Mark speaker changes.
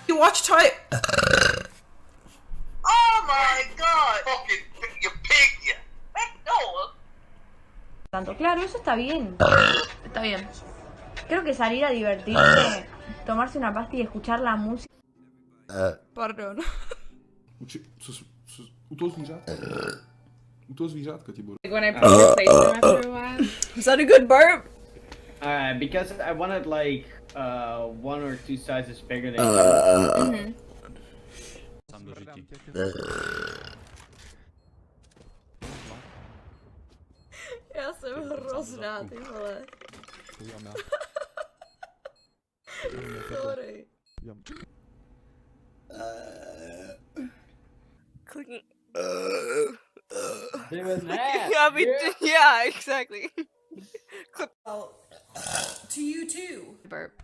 Speaker 1: You watch type.
Speaker 2: Oh my god! Fucking you pig, you. No.
Speaker 3: Tanto, claro, eso está bien.
Speaker 1: Está bien.
Speaker 3: Creo que salir a divertirse, tomarse una pasta y escuchar la música.
Speaker 1: Pardon.
Speaker 4: Like when I replace them after a while.
Speaker 1: Is that a good burp?
Speaker 5: Because I wanted like 1 or 2 sizes bigger than
Speaker 1: Já jsem hrozná, ty vole. Sorry. Clicking. Yeah, exactly. Clip. To you too. Burp.